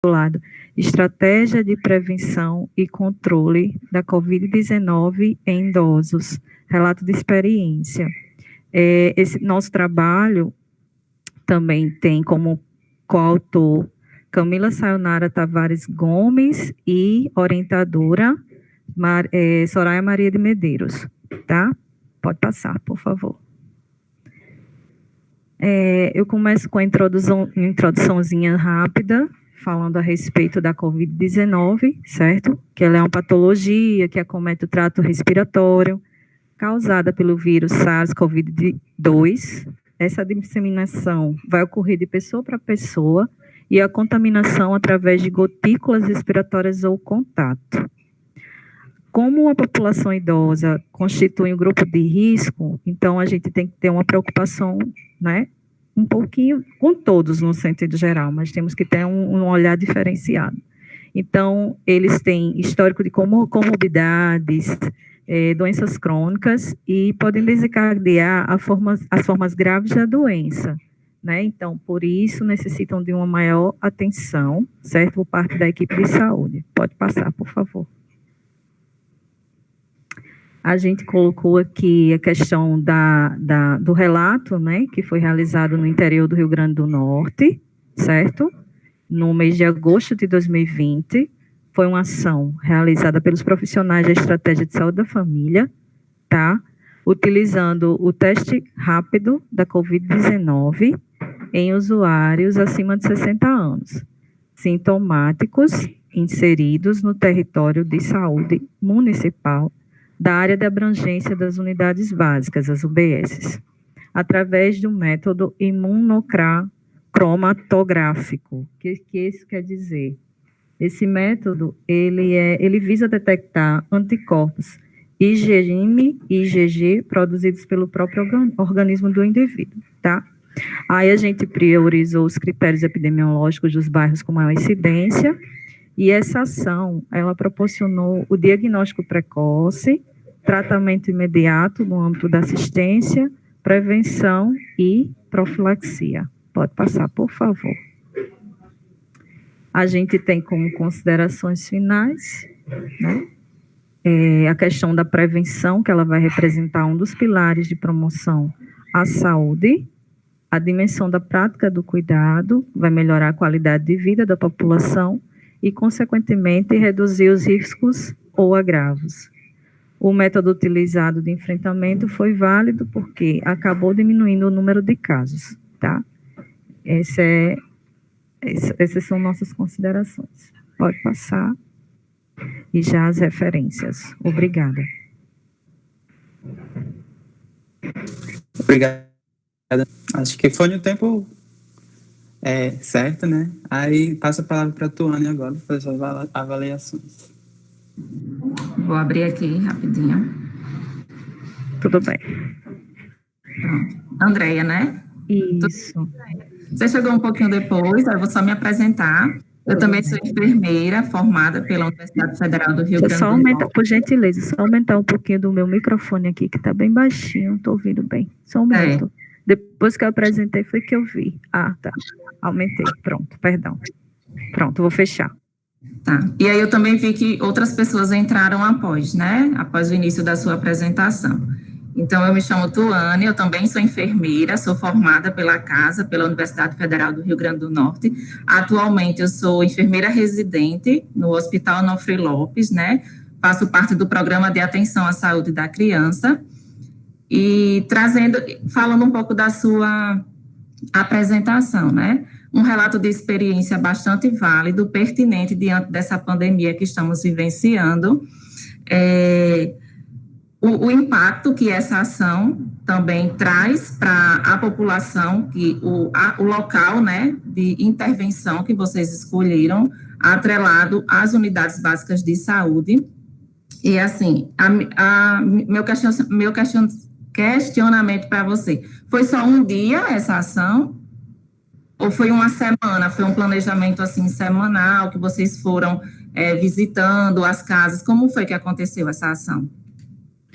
intitulado Estratégia de Prevenção e Controle da Covid-19 em Idosos, relato de experiência. Esse nosso trabalho também tem como coautor Camila Sayonara Tavares Gomes e orientadora Soraya Maria de Medeiros, tá? Pode passar, por favor. Eu começo com a introduçãozinha rápida, falando a respeito da Covid-19, certo? Que ela é uma patologia que acomete o trato respiratório, causada pelo vírus SARS-CoV-2. Essa disseminação vai ocorrer de pessoa para pessoa e a contaminação através de gotículas respiratórias ou contato. Como a população idosa constitui um grupo de risco, então a gente tem que ter uma preocupação, né, um pouquinho com todos no sentido geral, mas temos que ter um olhar diferenciado. Então, eles têm histórico de comorbidades, doenças crônicas e podem desencadear as formas graves da doença, né? Então, por isso, necessitam de uma maior atenção, certo? Por parte da equipe de saúde. Pode passar, por favor. A gente colocou aqui a questão do relato, né, que foi realizado no interior do Rio Grande do Norte, certo? No mês de agosto de 2020, foi uma ação realizada pelos profissionais da Estratégia de Saúde da Família, tá? Utilizando o teste rápido da Covid-19 em usuários acima de 60 anos, sintomáticos, inseridos no território de saúde municipal da área de abrangência das unidades básicas, as UBSs, através do método imunocromatográfico. O que isso quer dizer? Esse método, ele visa detectar anticorpos IgM e IgG produzidos pelo próprio organismo do indivíduo, tá? Aí a gente priorizou os critérios epidemiológicos dos bairros com maior incidência, e essa ação, ela proporcionou o diagnóstico precoce, tratamento imediato no âmbito da assistência, prevenção e profilaxia. Pode passar, por favor. A gente tem como considerações finais, né, a questão da prevenção, que ela vai representar um dos pilares de promoção à saúde, a dimensão da prática do cuidado, vai melhorar a qualidade de vida da população e, consequentemente, reduzir os riscos ou agravos. O método utilizado de enfrentamento foi válido porque acabou diminuindo o número de casos, tá? Essas são nossas considerações. Pode passar. E já as referências. Obrigada. Obrigada. Acho que foi no tempo certo, né? Aí passo a palavra para a Tuane agora, para fazer as avaliações. Vou abrir aqui rapidinho. Tudo bem. Pronto. Andréia, né? Isso. Você chegou um pouquinho depois, eu vou só me apresentar. Eu também sou enfermeira, formada pela Universidade Federal do Rio Grande do Norte. Por gentileza, só aumentar um pouquinho do meu microfone aqui, que está bem baixinho, não estou ouvindo bem. Só um minuto. Depois que eu apresentei, foi que eu vi. Ah, tá. Aumentei. Pronto, perdão. Pronto, vou fechar. Tá. E aí eu também vi que outras pessoas entraram após, né? Após o início da sua apresentação. Então, eu me chamo Tuane, eu também sou enfermeira, sou formada pela CASA, pela Universidade Federal do Rio Grande do Norte. Atualmente, eu sou enfermeira residente no Hospital Onofre Lopes, né? Faço parte do Programa de Atenção à Saúde da Criança. E falando um pouco da sua apresentação, né? Um relato de experiência bastante válido, pertinente diante dessa pandemia que estamos vivenciando. O impacto que essa ação também traz para a população, que o local, né, de intervenção que vocês escolheram, atrelado às unidades básicas de saúde. E, assim, meu questionamento para você, foi só um dia essa ação? Ou foi uma semana? Foi um planejamento, assim, semanal, que vocês foram visitando as casas? Como foi que aconteceu essa ação?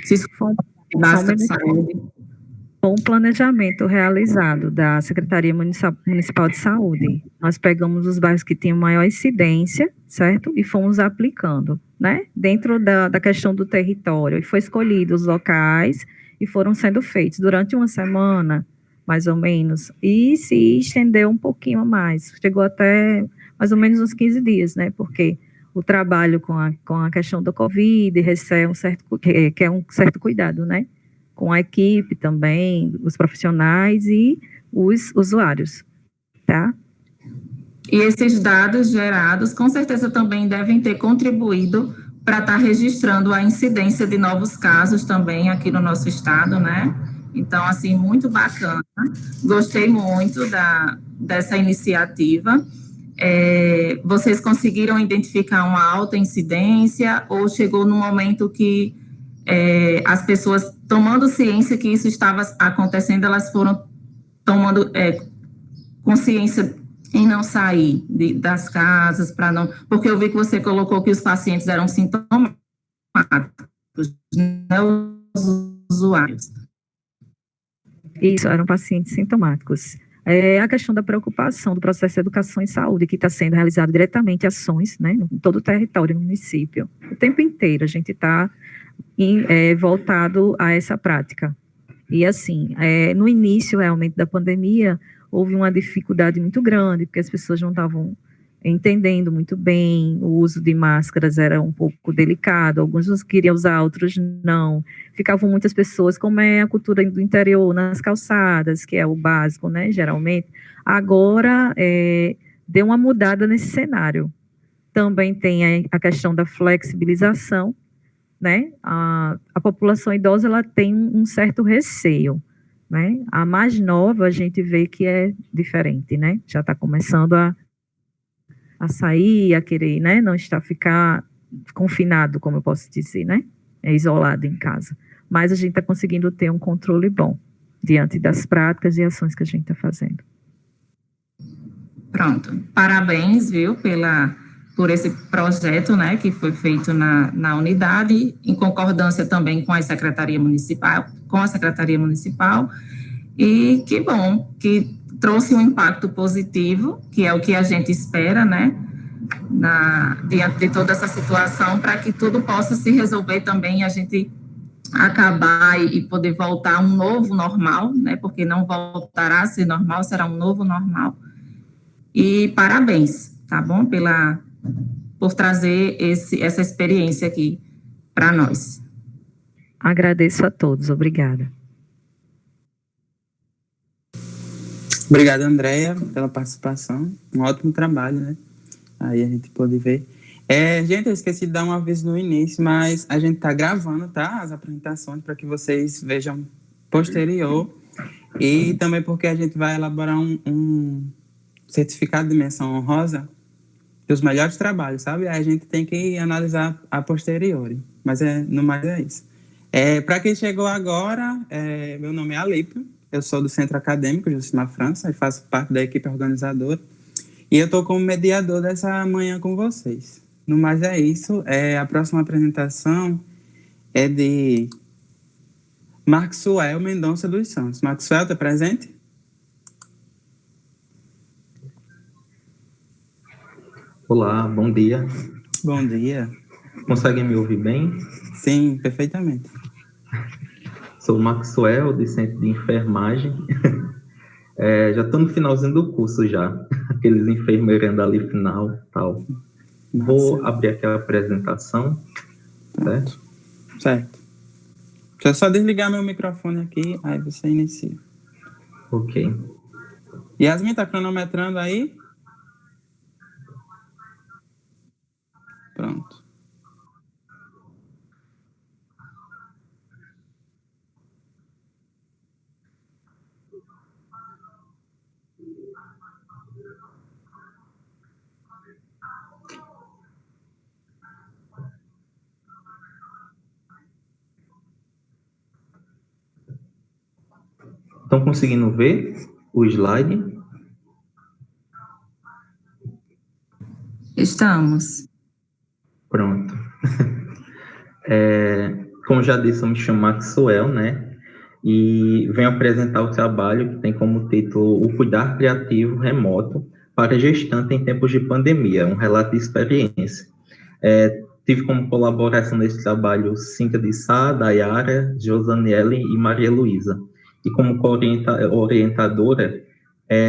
Se isso foi básica de saúde. Com o planejamento realizado da Secretaria Municipal de Saúde, nós pegamos os bairros que tinham maior incidência, certo? E fomos aplicando, né? Dentro da questão do território. E foi escolhido os locais e foram sendo feitos durante uma semana, mais ou menos. E se estendeu um pouquinho a mais. Chegou até mais ou menos uns 15 dias, né? Porque o trabalho com a questão do Covid requer um certo cuidado, né? Com a equipe também, os profissionais e os usuários, tá? E esses dados gerados, com certeza, também devem ter contribuído para estar registrando a incidência de novos casos também aqui no nosso estado, né? Então, assim, muito bacana. Gostei muito dessa iniciativa. Vocês conseguiram identificar uma alta incidência ou chegou no momento que as pessoas, tomando ciência que isso estava acontecendo, elas foram tomando consciência em não sair das casas, para não... Porque eu vi que você colocou que os pacientes eram sintomáticos, né, os usuários. Isso, eram pacientes sintomáticos. A questão da preocupação do processo de educação em saúde, que está sendo realizado diretamente ações, né, em todo o território do município. O tempo inteiro a gente está voltado a essa prática. E assim, no início realmente da pandemia, houve uma dificuldade muito grande, porque as pessoas não estavam entendendo muito bem, o uso de máscaras era um pouco delicado, alguns queriam usar, outros não. Ficavam muitas pessoas, como é a cultura do interior, nas calçadas, que é o básico, né, geralmente. Agora, deu uma mudada nesse cenário. Também tem a questão da flexibilização, né? A população idosa, ela tem um certo receio, né? A mais nova, a gente vê que é diferente, né? Já está começando a sair, a querer, né? Não ficar confinado, como eu posso dizer, né? Isolado em casa. Mas a gente está conseguindo ter um controle bom diante das práticas e ações que a gente está fazendo. Pronto. Parabéns, viu, por esse projeto, né, que foi feito na unidade, em concordância também com a Secretaria Municipal, e que bom que trouxe um impacto positivo, que é o que a gente espera, né, diante de toda essa situação, para que tudo possa se resolver também, a gente acabar e poder voltar a um novo normal, né, porque não voltará a ser normal, será um novo normal. E parabéns, tá bom, por trazer essa experiência aqui para nós. Agradeço a todos, obrigada. Obrigado, Andréia, pela participação. Um ótimo trabalho, né? Aí a gente pôde ver. Gente, eu esqueci de dar um aviso no início, mas a gente tá gravando, tá? As apresentações para que vocês vejam posterior. E também porque a gente vai elaborar um certificado de menção honrosa dos melhores trabalhos, sabe? Aí a gente tem que analisar a posteriori. Mas no mais é isso. Para quem chegou agora, meu nome é Alípio. Eu sou do Centro Acadêmico Josimar França e faço parte da equipe organizadora. E eu estou como mediador dessa manhã com vocês. No mais é isso. A próxima apresentação é de Maxwell Mendonça dos Santos. Maxwell, está presente? Olá, bom dia. Bom dia. Conseguem me ouvir bem? Sim, perfeitamente. Sou o Maxwell, de Centro de Enfermagem. Já estou no finalzinho do curso já. Aqueles enfermeirando ali final tal. Nossa. Vou abrir aqui a apresentação. Certo? Certo. Deixa eu só desligar meu microfone aqui, aí você inicia. Ok. Yasmin, está cronometrando aí? Pronto. Estão conseguindo ver o slide? Estamos. Pronto. Como já disse, eu me chamo Maxwell, né? e venho apresentar o trabalho que tem como título O Cuidar Criativo Remoto para Gestante em Tempos de Pandemia, um relato de experiência. Tive como colaboração nesse trabalho Cíntia de Sá, Dayara, Josaniele e Maria Luísa, e como orientadora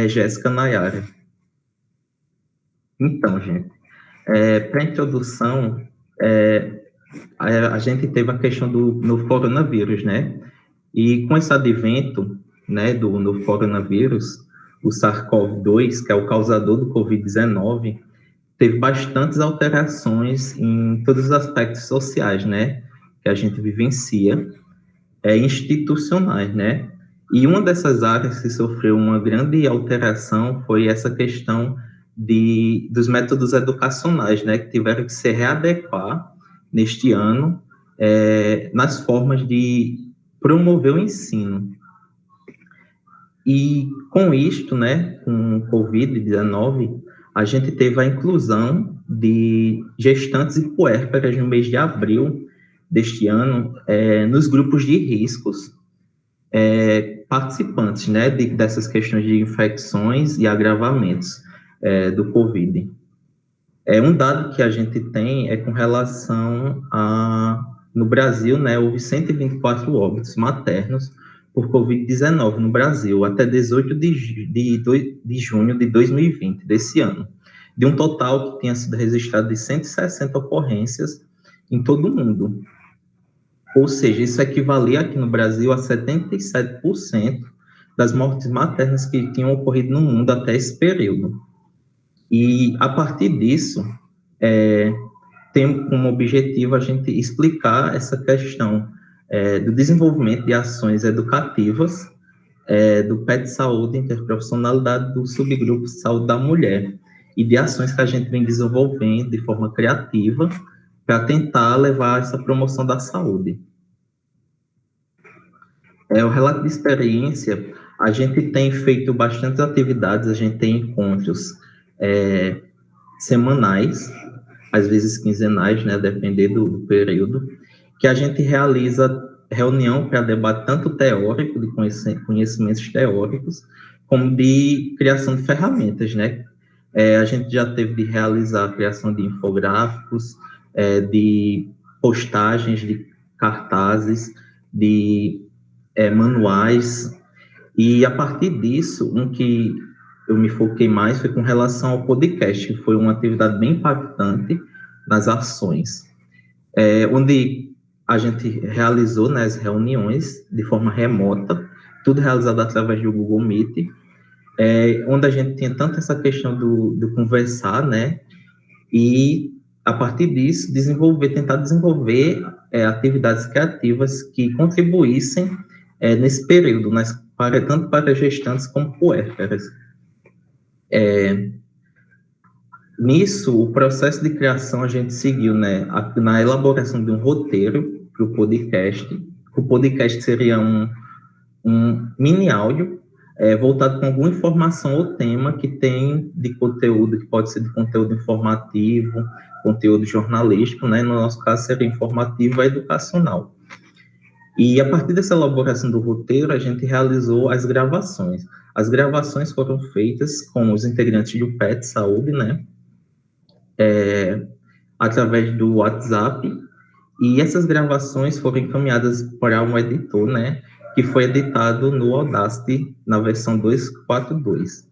Jéssica Nayara. Então, gente, para a introdução, a gente teve a questão do novo coronavírus, né? E com esse advento, né, do novo coronavírus, o SARS-CoV-2, que é o causador do Covid-19, teve bastantes alterações em todos os aspectos sociais, né, que a gente vivencia, institucionais, né? E uma dessas áreas que sofreu uma grande alteração foi essa questão dos métodos educacionais, né, que tiveram que se readequar neste ano nas formas de promover o ensino. E com isto, né, com o Covid-19, a gente teve a inclusão de gestantes e puérperas no mês de abril deste ano nos grupos de riscos participantes, né, dessas questões de infecções e agravamentos do Covid. Um dado que a gente tem com relação no Brasil, né, houve 124 óbitos maternos por Covid-19 no Brasil, até 18 de junho de 2020, desse ano, de um total que tinha sido registrado de 160 ocorrências em todo o mundo. Ou seja, isso equivalia aqui no Brasil a 77% das mortes maternas que tinham ocorrido no mundo até esse período. E, a partir disso, tem como objetivo a gente explicar essa questão do desenvolvimento de ações educativas do PET Saúde, interprofissionalidade do subgrupo de saúde da mulher, e de ações que a gente vem desenvolvendo de forma criativa para tentar levar essa promoção da saúde. O relato de experiência, a gente tem feito bastantes atividades, a gente tem encontros semanais, às vezes quinzenais, né, dependendo do período, que a gente realiza reunião para debate tanto teórico, de conhecimentos teóricos, como de criação de ferramentas, né? A gente já teve de realizar a criação de infográficos, de postagens, de cartazes, de manuais, e a partir disso, um que eu me foquei mais foi com relação ao podcast, que foi uma atividade bem impactante nas ações, onde a gente realizou, né, as reuniões de forma remota, tudo realizado através do Google Meet, onde a gente tinha tanto essa questão do conversar, né, e a partir disso tentar desenvolver atividades criativas que contribuíssem nesse período, tanto para gestantes como puérperas. Nisso, o processo de criação a gente seguiu, né, na elaboração de um roteiro para o podcast. O podcast seria um mini áudio voltado com alguma informação ou tema que tem de conteúdo, que pode ser de conteúdo informativo, conteúdo jornalístico, né, no nosso caso seria informativo e educacional. E a partir dessa elaboração do roteiro, a gente realizou as gravações. As gravações foram feitas com os integrantes do PET Saúde, né, através do WhatsApp, e essas gravações foram encaminhadas para um editor, né, que foi editado no Audacity, na versão 2.4.2.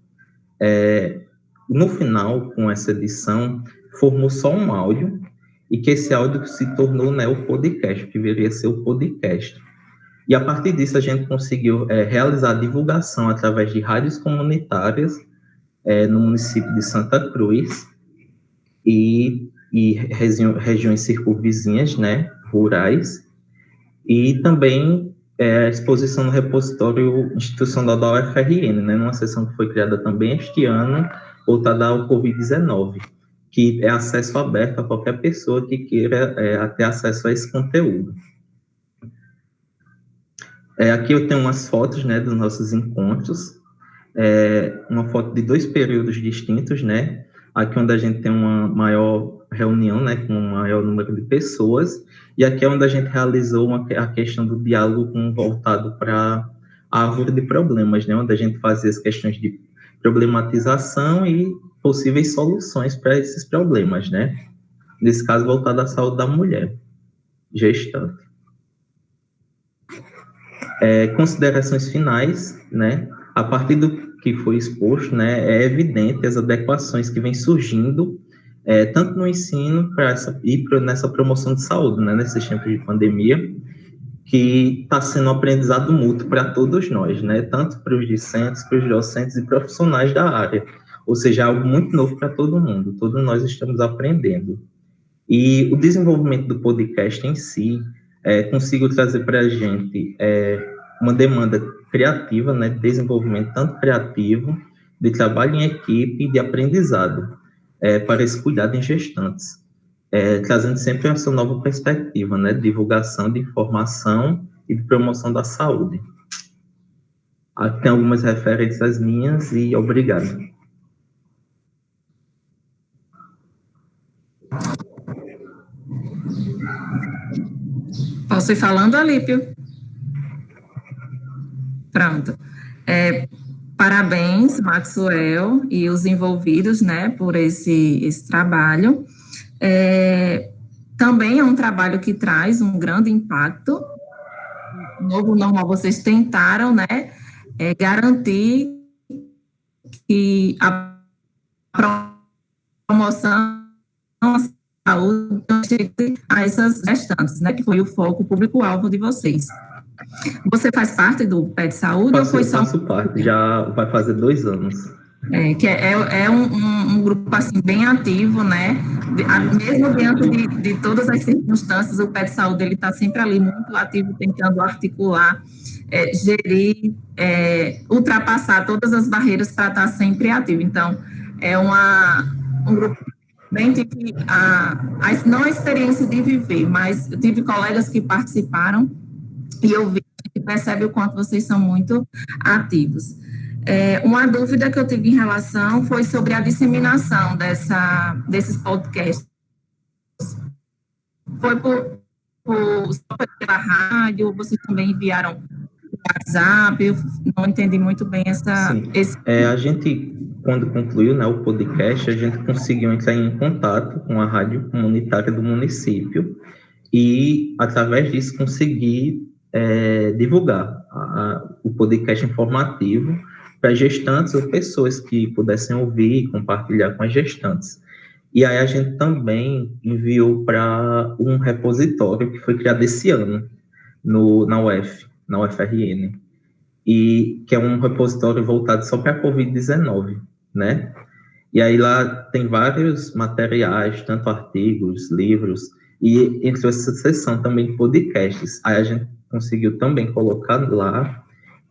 No final, com essa edição, formou só um áudio, e que esse áudio se tornou, né, o podcast, que viria a ser o podcast. E a partir disso, a gente conseguiu realizar a divulgação através de rádios comunitárias no município de Santa Cruz e regiões circunvizinhas, né, rurais, e também a exposição no repositório institucional da UFRN, né, numa sessão que foi criada também este ano, voltada ao Covid-19, que é acesso aberto a qualquer pessoa que queira ter acesso a esse conteúdo. Aqui eu tenho umas fotos, né, dos nossos encontros, uma foto de 2 períodos distintos, né, aqui onde a gente tem uma maior reunião, né, com um maior número de pessoas, e aqui é onde a gente realizou a questão do diálogo voltado para a árvore de problemas, né, onde a gente fazia as questões de problematização e possíveis soluções para esses problemas, né, nesse caso voltado à saúde da mulher gestante. Considerações finais, né, a partir do que foi exposto, né, é evidente as adequações que vêm surgindo, tanto no ensino nessa promoção de saúde, né, nesses tempos de pandemia, que está sendo um aprendizado mútuo para todos nós, né, tanto para os discentes, para os docentes e profissionais da área, ou seja, é algo muito novo para todo mundo, todos nós estamos aprendendo. E o desenvolvimento do podcast em si, consigo trazer para a gente uma demanda criativa, né, de desenvolvimento tanto criativo, de trabalho em equipe e de aprendizado para esse cuidado em gestantes, trazendo sempre essa nova perspectiva, né, de divulgação de informação e de promoção da saúde. Tem algumas referências minhas e obrigado. Posso ir falando, Alípio? Pronto. Parabéns, Maxwell, e os envolvidos, né, por esse trabalho. Também é um trabalho que traz um grande impacto. Novo normal, vocês tentaram, né, garantir que a promoção à saúde a essas gestantes, né, que foi o foco público-alvo de vocês. Você faz parte do PET Saúde ou foi só? Faço parte, já vai fazer 2 anos. Que é um grupo, assim, bem ativo, né? Mesmo diante de todas as circunstâncias, o PET Saúde, ele está sempre ali, muito ativo, tentando articular, gerir, ultrapassar todas as barreiras para estar sempre ativo. Então, é um grupo bem, tive não a experiência de viver, mas eu tive colegas que participaram e eu vi, percebe o quanto vocês são muito ativos. Uma dúvida que eu tive em relação foi sobre a disseminação desses podcasts. Foi pela rádio, vocês também enviaram o WhatsApp? Eu não entendi muito bem a gente, quando concluiu, né, o podcast, a gente conseguiu entrar em contato com a rádio comunitária do município e, através disso, conseguir divulgar o podcast informativo para gestantes ou pessoas que pudessem ouvir e compartilhar com as gestantes. E aí a gente também enviou para um repositório que foi criado esse ano na UFRN, e que é um repositório voltado só para a Covid-19, né? E aí lá tem vários materiais, tanto artigos, livros, e entre essa seção também podcasts. Aí a gente conseguiu também colocar lá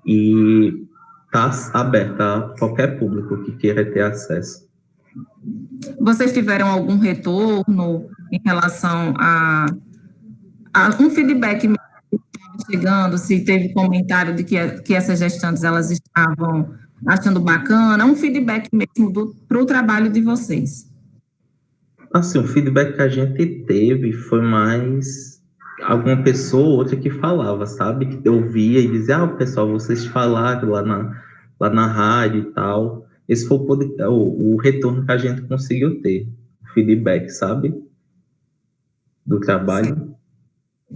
e está aberta a qualquer público que queira ter acesso. Vocês tiveram algum retorno em relação a um feedback chegando, se teve comentário de que essas gestantes elas estavam achando bacana, um feedback mesmo para o trabalho de vocês? Assim, o feedback que a gente teve foi mais alguma pessoa ou outra que falava, sabe? Que eu via e dizia, pessoal, vocês falaram lá na rádio e tal. Esse foi o retorno que a gente conseguiu ter, o feedback, sabe? Do trabalho. Sim.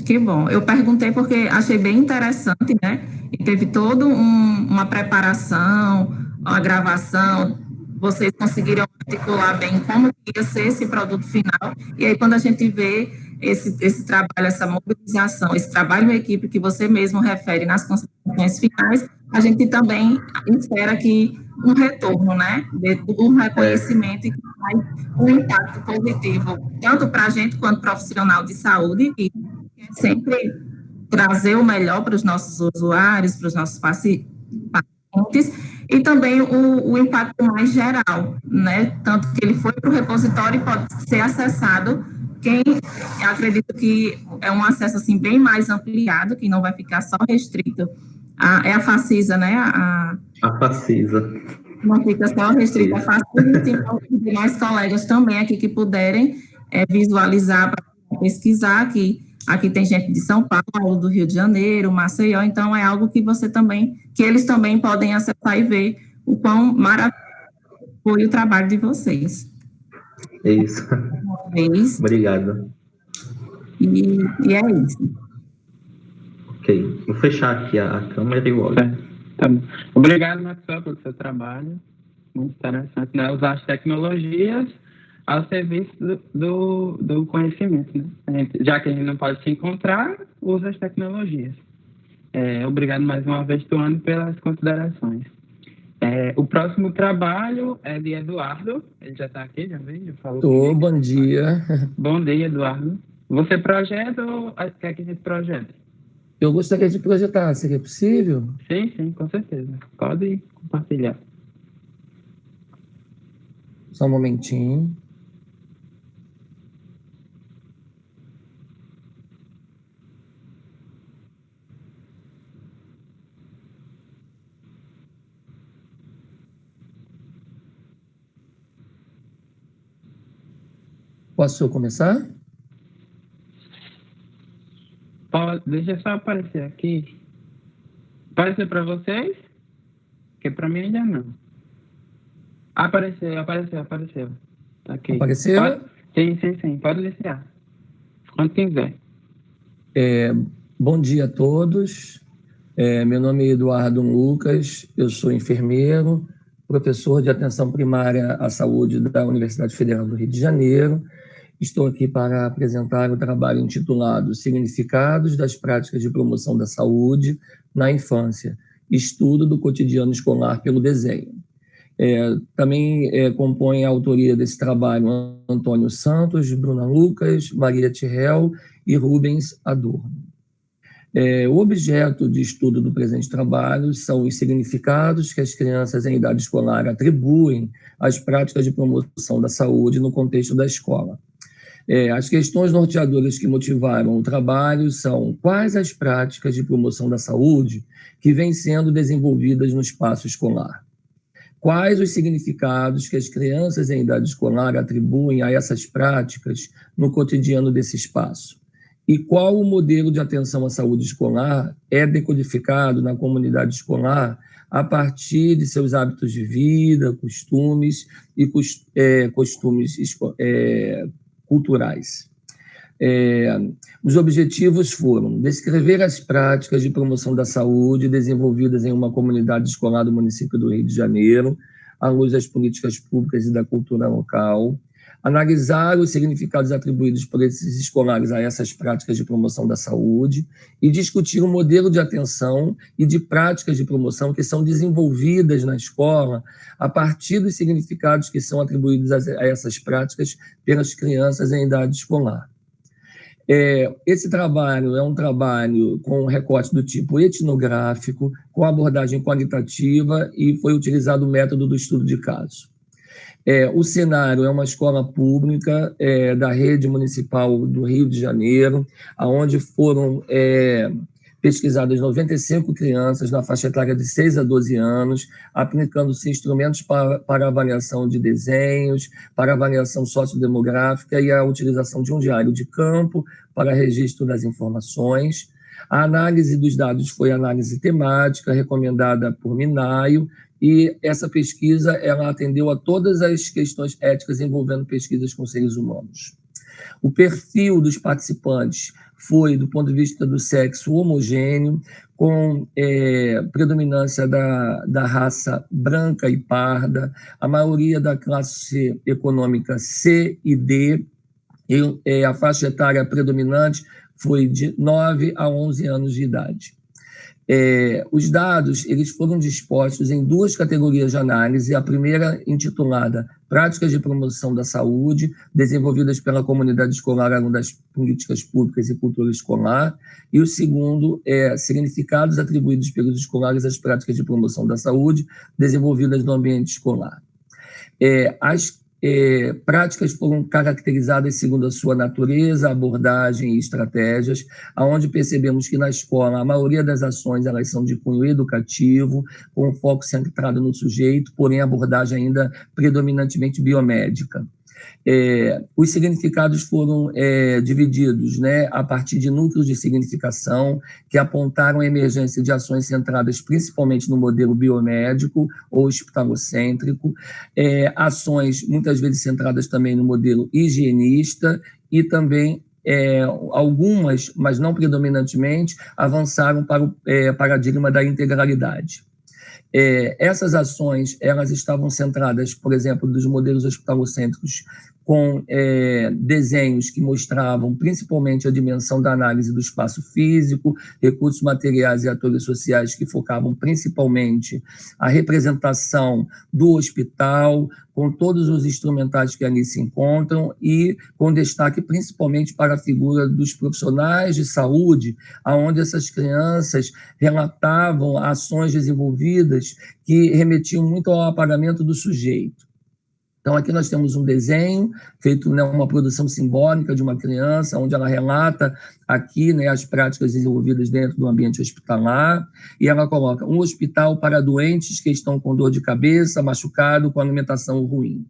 Que bom. Eu perguntei porque achei bem interessante, né? E teve toda uma preparação, uma gravação. Vocês conseguiram articular bem como ia ser esse produto final. E aí, quando a gente vê esse trabalho, essa mobilização, esse trabalho em equipe que você mesmo refere nas considerações finais, a gente também espera que um retorno, né? Um reconhecimento e que faz um impacto positivo, tanto para a gente quanto profissional de saúde, e sempre trazer o melhor para os nossos usuários, para os nossos pacientes, e também o impacto mais geral, né? Tanto que ele foi para o repositório e pode ser acessado. Quem acredito que é um acesso assim bem mais ampliado, que não vai ficar só restrito é a Facisa, né? A Facisa. Não fica só restrito a Facisa, tem mais colegas também aqui que puderem visualizar, para pesquisar, que aqui tem gente de São Paulo, do Rio de Janeiro, Maceió, então é algo que que eles também podem acessar e ver o quão maravilhoso foi o trabalho de vocês. É isso. Uma vez. Obrigado. E é isso. Ok. Vou fechar aqui a câmera e o áudio. Tá bom. Obrigado, Maxwell, pelo seu trabalho. Muito interessante, né? Usar as tecnologias ao serviço do conhecimento, né? Já que a gente não pode se encontrar, usa as tecnologias. Obrigado mais uma vez, Tuane, pelas considerações. O próximo trabalho é de Eduardo. Ele já está aqui, já veio? Bom dia. Bom dia, Eduardo. Você projeta ou quer que a gente projete? Eu gostaria de projetar, seria possível? Sim, com certeza. Pode compartilhar. Só um momentinho. Posso começar? Deixa eu só aparecer aqui. Apareceu para vocês? Porque para mim ainda não. Apareceu. Tá aqui. Apareceu? Sim. Pode iniciar. Quando quiser. Bom dia a todos. Meu nome é Eduardo Lucas, eu sou enfermeiro, professor de atenção primária à saúde da Universidade Federal do Rio de Janeiro. Estou aqui para apresentar o trabalho intitulado Significados das Práticas de Promoção da Saúde na Infância, Estudo do Cotidiano Escolar pelo Desenho. Também compõe a autoria desse trabalho Antônio Santos, Bruna Lucas, Maria Tirrell e Rubens Adorno. O objeto de estudo do presente trabalho são os significados que as crianças em idade escolar atribuem às práticas de promoção da saúde no contexto da escola. As questões norteadoras que motivaram o trabalho são: quais as práticas de promoção da saúde que vêm sendo desenvolvidas no espaço escolar? Quais os significados que as crianças em idade escolar atribuem a essas práticas no cotidiano desse espaço? E qual o modelo de atenção à saúde escolar é decodificado na comunidade escolar a partir de seus hábitos de vida, costumes e costumes culturais. Os objetivos foram descrever as práticas de promoção da saúde desenvolvidas em uma comunidade escolar do município do Rio de Janeiro, à luz das políticas públicas e da cultura local, analisar os significados atribuídos por esses escolares a essas práticas de promoção da saúde e discutir o modelo de atenção e de práticas de promoção que são desenvolvidas na escola a partir dos significados que são atribuídos a essas práticas pelas crianças em idade escolar. Esse trabalho é um trabalho com recorte do tipo etnográfico, com abordagem qualitativa, e foi utilizado o método do estudo de caso. O cenário é uma escola pública da rede municipal do Rio de Janeiro, onde foram pesquisadas 95 crianças na faixa etária de 6 a 12 anos, aplicando-se instrumentos para avaliação de desenhos, para avaliação sociodemográfica e a utilização de um diário de campo para registro das informações. A análise dos dados foi análise temática, recomendada por Minayo, e essa pesquisa ela atendeu a todas as questões éticas envolvendo pesquisas com seres humanos. O perfil dos participantes foi, do ponto de vista do sexo, homogêneo, com predominância da raça branca e parda, a maioria da classe econômica C e D, e a faixa etária predominante foi de 9 a 11 anos de idade. Os dados eles foram dispostos em duas categorias de análise, a primeira intitulada Práticas de Promoção da Saúde, desenvolvidas pela comunidade escolar ao longo das políticas públicas e cultura escolar, e o segundo Significados atribuídos pelos escolares às práticas de promoção da saúde, desenvolvidas no ambiente escolar. As práticas foram caracterizadas segundo a sua natureza, abordagem e estratégias, onde percebemos que na escola a maioria das ações elas são de cunho educativo, com foco centrado no sujeito, porém a abordagem ainda predominantemente biomédica. Os significados foram divididos, né, a partir de núcleos de significação que apontaram a emergência de ações centradas principalmente no modelo biomédico ou hospitalocêntrico, ações muitas vezes centradas também no modelo higienista e também algumas, mas não predominantemente, avançaram para o paradigma da integralidade. Essas ações elas estavam centradas, por exemplo, dos modelos hospitalocêntricos com desenhos que mostravam principalmente a dimensão da análise do espaço físico, recursos materiais e atores sociais que focavam principalmente a representação do hospital, com todos os instrumentais que ali se encontram e com destaque principalmente para a figura dos profissionais de saúde, onde essas crianças relatavam ações desenvolvidas que remetiam muito ao apagamento do sujeito. Então, aqui nós temos um desenho feito, né, uma produção simbólica de uma criança, onde ela relata aqui, né, as práticas desenvolvidas dentro do ambiente hospitalar, e ela coloca um hospital para doentes que estão com dor de cabeça, machucado, com alimentação ruim.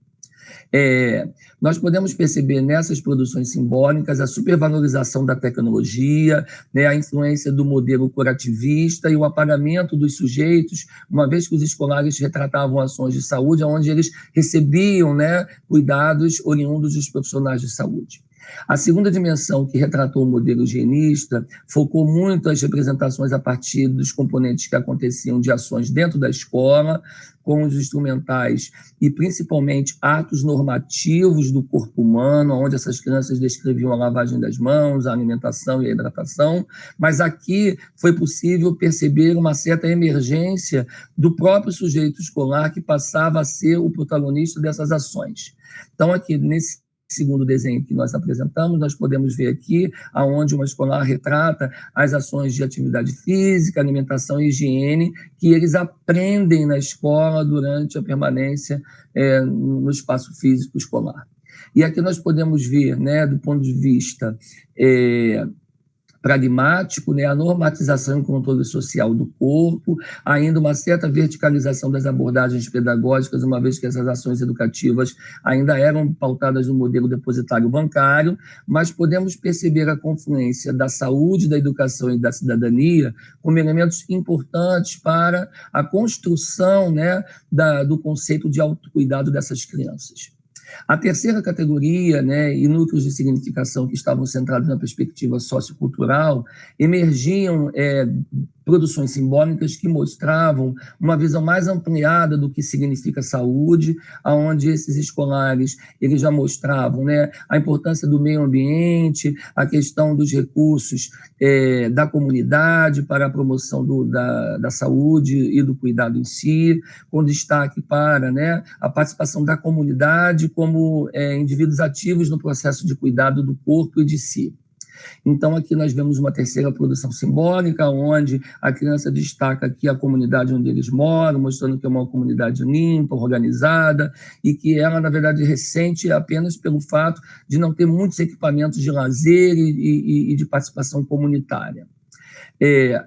Nós podemos perceber nessas produções simbólicas a supervalorização da tecnologia, né, a influência do modelo curativista e o apagamento dos sujeitos, uma vez que os escolares retratavam ações de saúde onde eles recebiam, né, cuidados oriundos dos profissionais de saúde. A segunda dimensão, que retratou o modelo higienista, focou muito as representações a partir dos componentes que aconteciam de ações dentro da escola, com os instrumentais e principalmente atos normativos do corpo humano, onde essas crianças descreviam a lavagem das mãos, a alimentação e a hidratação, mas aqui foi possível perceber uma certa emergência do próprio sujeito escolar que passava a ser o protagonista dessas ações. Então, aqui, nesse segundo desenho que nós apresentamos, nós podemos ver aqui aonde uma escolar retrata as ações de atividade física, alimentação e higiene que eles aprendem na escola durante a permanência no espaço físico escolar. E aqui nós podemos ver, né, do ponto de vista pragmático, né, a normatização e controle social do corpo, ainda uma certa verticalização das abordagens pedagógicas, uma vez que essas ações educativas ainda eram pautadas no modelo depositário bancário, mas podemos perceber a confluência da saúde, da educação e da cidadania como elementos importantes para a construção, né, do conceito de autocuidado dessas crianças. A terceira categoria, né, e núcleos de significação que estavam centrados na perspectiva sociocultural, emergiam produções simbólicas que mostravam uma visão mais ampliada do que significa saúde, onde esses escolares eles já mostravam, né, a importância do meio ambiente, a questão dos recursos da comunidade para a promoção da saúde e do cuidado em si, com destaque para, né, a participação da comunidade como indivíduos ativos no processo de cuidado do corpo e de si. Então, aqui nós vemos uma terceira produção simbólica, onde a criança destaca aqui a comunidade onde eles moram, mostrando que é uma comunidade limpa, organizada, e que ela, na verdade, ressente apenas pelo fato de não ter muitos equipamentos de lazer e de participação comunitária.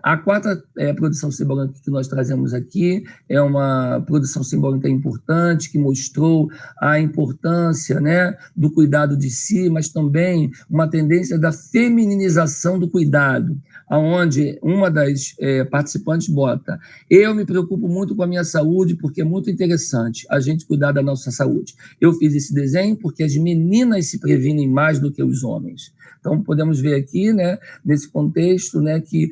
A quarta produção simbólica que nós trazemos aqui é uma produção simbólica importante, que mostrou a importância, né, do cuidado de si, mas também uma tendência da femininização do cuidado, onde uma das participantes bota: eu me preocupo muito com a minha saúde porque é muito interessante a gente cuidar da nossa saúde. Eu fiz esse desenho porque as meninas se previnem mais do que os homens. Então, podemos ver aqui, né, nesse contexto, né, que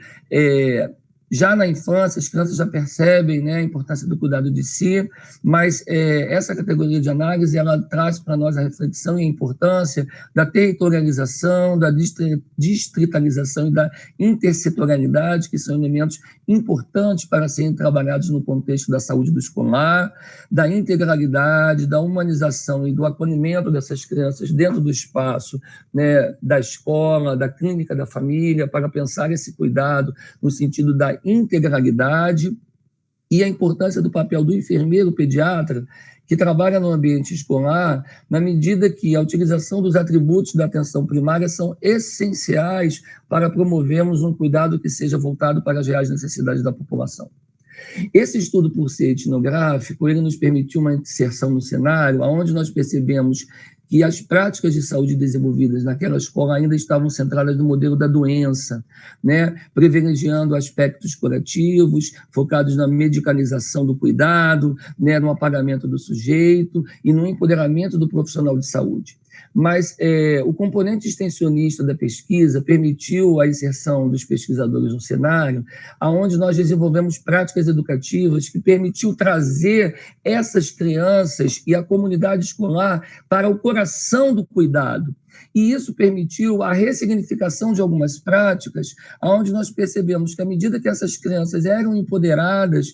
já na infância as crianças já percebem, né, a importância do cuidado de si, mas essa categoria de análise ela traz para nós a reflexão e a importância da territorialização, da distritalização e da intersetorialidade, que são elementos importantes para serem trabalhados no contexto da saúde do escolar, da integralidade, da humanização e do acolhimento dessas crianças dentro do espaço, né, da escola, da clínica, da família, para pensar esse cuidado no sentido da integralidade e a importância do papel do enfermeiro pediatra que trabalha no ambiente escolar, na medida que a utilização dos atributos da atenção primária são essenciais para promovermos um cuidado que seja voltado para as reais necessidades da população. Esse estudo, por ser etnográfico, ele nos permitiu uma inserção no cenário, onde nós percebemos que as práticas de saúde desenvolvidas naquela escola ainda estavam centradas no modelo da doença, né? Privilegiando aspectos curativos, focados na medicalização do cuidado, né? No apagamento do sujeito e no empoderamento do profissional de saúde. Mas o componente extensionista da pesquisa permitiu a inserção dos pesquisadores no cenário, onde nós desenvolvemos práticas educativas que permitiu trazer essas crianças e a comunidade escolar para o coração do cuidado. E isso permitiu a ressignificação de algumas práticas, onde nós percebemos que, à medida que essas crianças eram empoderadas,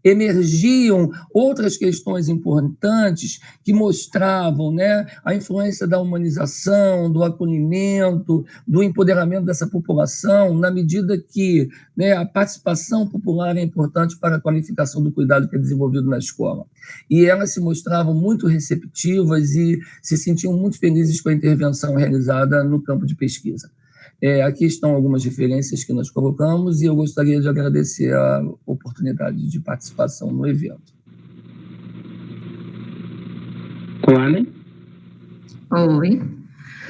emergiam outras questões importantes que mostravam, né, a influência da humanização, do acolhimento, do empoderamento dessa população, na medida que, né, a participação popular é importante para a qualificação do cuidado que é desenvolvido na escola. E elas se mostravam muito receptivas e se sentiam muito felizes com a intervenção realizada no campo de pesquisa. Aqui estão algumas referências que nós colocamos e eu gostaria de agradecer a oportunidade de participação no evento. Tuane? Oi.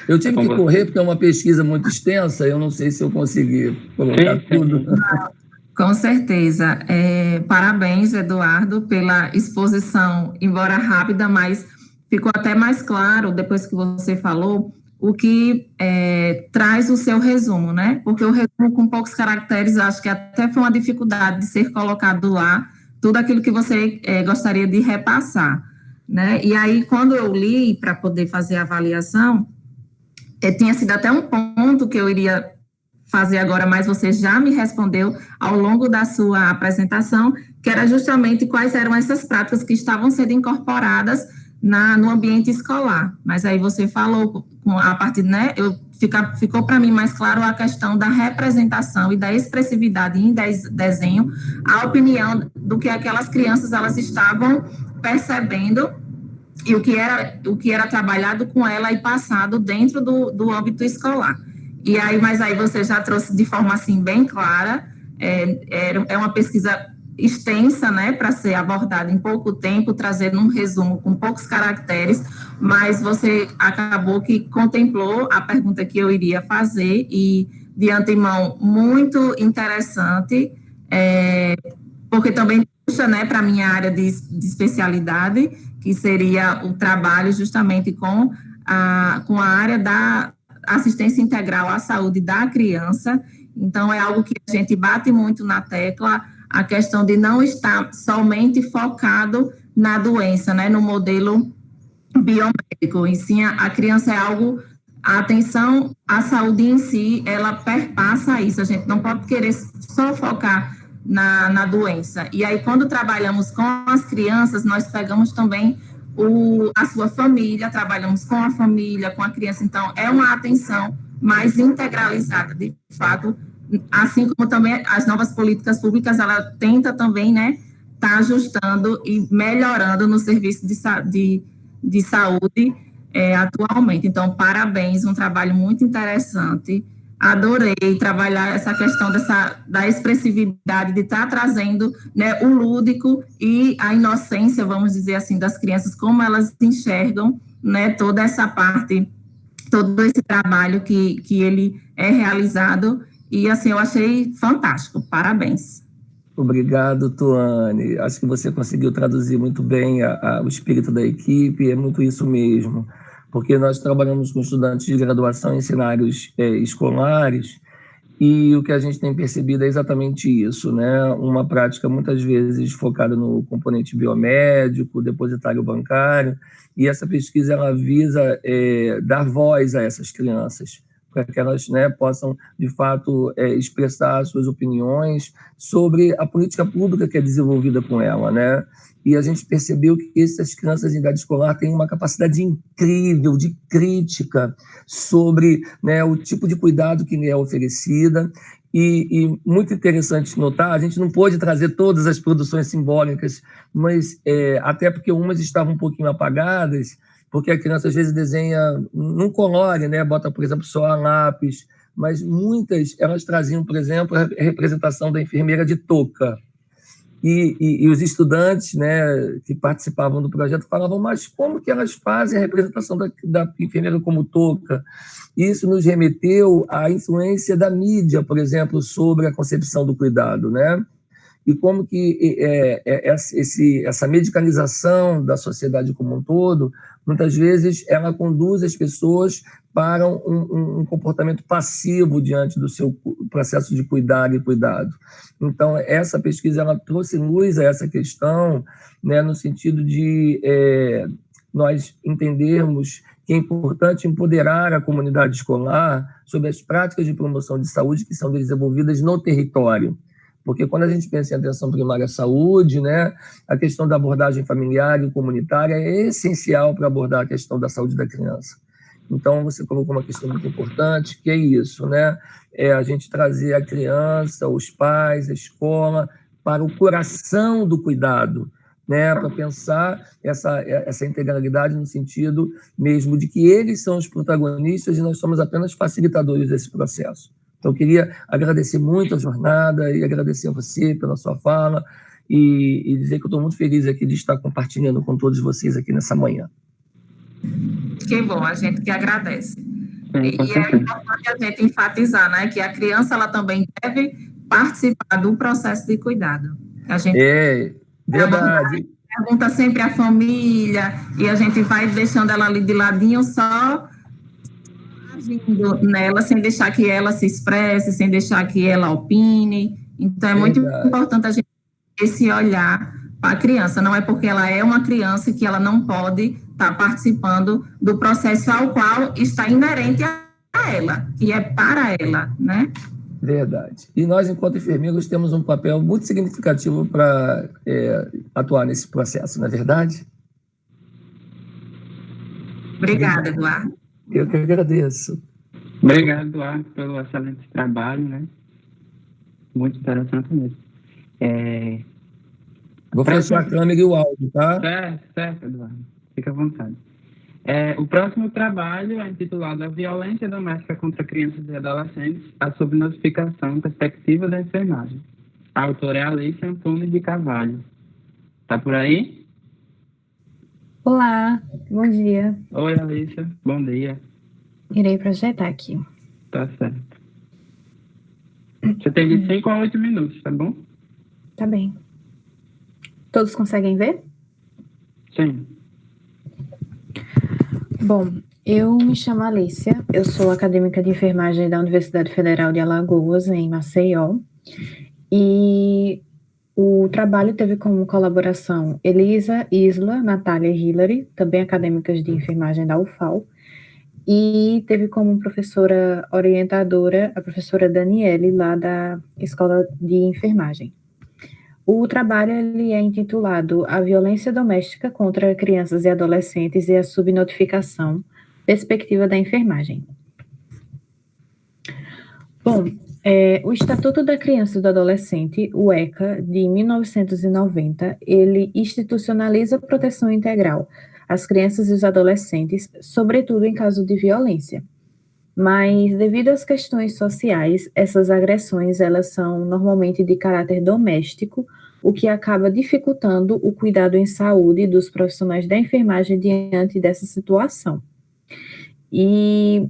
Eu tive que correr porque é uma pesquisa muito extensa, eu não sei se eu consegui colocar tudo. Com certeza. Parabéns, Eduardo, pela exposição, embora rápida, mas ficou até mais claro, depois que você falou, o que traz o seu resumo, né? Porque o resumo com poucos caracteres, acho que até foi uma dificuldade de ser colocado lá, tudo aquilo que você gostaria de repassar, né? E aí, quando eu li para poder fazer a avaliação, tinha sido até um ponto que eu iria fazer agora, mas você já me respondeu ao longo da sua apresentação, que era justamente quais eram essas práticas que estavam sendo incorporadas no ambiente escolar. Mas aí você falou, a partir, né, ficou para mim mais claro a questão da representação e da expressividade em desenho, a opinião do que aquelas crianças elas estavam percebendo e o que era trabalhado com ela e passado dentro do âmbito escolar. E aí, mas aí você já trouxe de forma assim bem clara, é uma pesquisa extensa, né, para ser abordada em pouco tempo, trazendo um resumo com poucos caracteres, mas você acabou que contemplou a pergunta que eu iria fazer e, de antemão, muito interessante, porque também puxa, né, para a minha área de especialidade, que seria o trabalho justamente com a área da assistência integral à saúde da criança. Então, é algo que a gente bate muito na tecla, a questão de não estar somente focado na doença, né, no modelo biomédico. E sim, a criança é algo, a atenção à saúde em si, ela perpassa isso. A gente não pode querer só focar na doença. E aí, quando trabalhamos com as crianças, nós pegamos também a sua família, trabalhamos com a família, com a criança. Então, é uma atenção mais integralizada, de fato, assim como também as novas políticas públicas, ela tenta também, né, tá ajustando e melhorando no serviço de saúde atualmente. Então, parabéns, um trabalho muito interessante. Adorei trabalhar essa questão da expressividade, de estar trazendo, né, o lúdico e a inocência, vamos dizer assim, das crianças, como elas enxergam, né, toda essa parte, todo esse trabalho que ele é realizado. E, assim, eu achei fantástico. Parabéns. Obrigado, Tuane. Acho que você conseguiu traduzir muito bem o espírito da equipe, é muito isso mesmo. Porque nós trabalhamos com estudantes de graduação em cenários escolares e o que a gente tem percebido é exatamente isso, né? Uma prática muitas vezes focada no componente biomédico, depositário bancário, e essa pesquisa ela visa dar voz a essas crianças, para que elas, né, possam, de fato, expressar suas opiniões sobre a política pública que é desenvolvida com ela, né? E a gente percebeu que essas crianças em idade escolar têm uma capacidade incrível de crítica sobre, né, o tipo de cuidado que lhe é oferecida. E muito interessante notar, a gente não pôde trazer todas as produções simbólicas, mas até porque umas estavam um pouquinho apagadas, porque a criança às vezes desenha num colore, né? Bota, por exemplo, só a lápis, mas muitas elas traziam, por exemplo, a representação da enfermeira de touca. E os estudantes, né, que participavam do projeto falavam, mas como que elas fazem a representação da enfermeira como touca? Isso nos remeteu à influência da mídia, por exemplo, sobre a concepção do cuidado, né? E como que essa medicalização da sociedade como um todo, muitas vezes, ela conduz as pessoas para um comportamento passivo diante do seu processo de cuidar e cuidado. Então, essa pesquisa ela trouxe luz a essa questão, né, no sentido de nós entendermos que é importante empoderar a comunidade escolar sobre as práticas de promoção de saúde que são desenvolvidas no território. Porque quando a gente pensa em atenção primária à saúde, né, a questão da abordagem familiar e comunitária é essencial para abordar a questão da saúde da criança. Então, você colocou uma questão muito importante, que é isso, né? É a gente trazer a criança, os pais, a escola, para o coração do cuidado, né? Para pensar essa integralidade no sentido mesmo de que eles são os protagonistas e nós somos apenas facilitadores desse processo. Então, eu queria agradecer muito a jornada e agradecer a você pela sua fala e dizer que eu estou muito feliz aqui de estar compartilhando com todos vocês aqui nessa manhã. Que bom, a gente que agradece. Sim, E é importante a gente enfatizar, né, que a criança ela também deve participar do processo de cuidado. A gente Verdade. pergunta sempre à família e a gente vai deixando ela ali de ladinho só agindo nela, sem deixar que ela se expresse, sem deixar que ela opine. Então, é muito importante a gente ter esse olhar para a criança. Não é porque ela é uma criança que ela não pode estar participando do processo ao qual está inerente a ela, que é para ela, né? Verdade. E nós, enquanto enfermeiros, temos um papel muito significativo para atuar nesse processo, não é verdade? Obrigada, Eduardo. Eu que agradeço. Obrigado, Eduardo, pelo excelente trabalho, né? Muito interessante mesmo. Vou fechar a câmera e o áudio, tá? Certo, Eduardo. Fica à vontade. O próximo trabalho é intitulado A Violência Doméstica contra Crianças e Adolescentes, a subnotificação e perspectiva da enfermagem. A autora é Alice Antunes de Carvalho. Tá por aí? Olá, bom dia. Oi, Alice. Bom dia. Irei projetar aqui. Tá certo. Você tem de 5 a 8 minutos, tá bom? Tá bem. Todos conseguem ver? Sim. Bom, eu me chamo Alicia, eu sou acadêmica de enfermagem da Universidade Federal de Alagoas, em Maceió, e o trabalho teve como colaboração Elisa, Isla, Natália e Hilary, também acadêmicas de enfermagem da UFAL, e teve como professora orientadora a professora Daniele, lá da Escola de Enfermagem. O trabalho ele é intitulado A Violência Doméstica contra Crianças e Adolescentes e a Subnotificação, Perspectiva da Enfermagem. Bom, o Estatuto da Criança e do Adolescente, o ECA, de 1990, ele institucionaliza a proteção integral às crianças e os adolescentes, sobretudo em caso de violência. Mas, devido às questões sociais, essas agressões elas são normalmente de caráter doméstico, o que acaba dificultando o cuidado em saúde dos profissionais da enfermagem diante dessa situação. E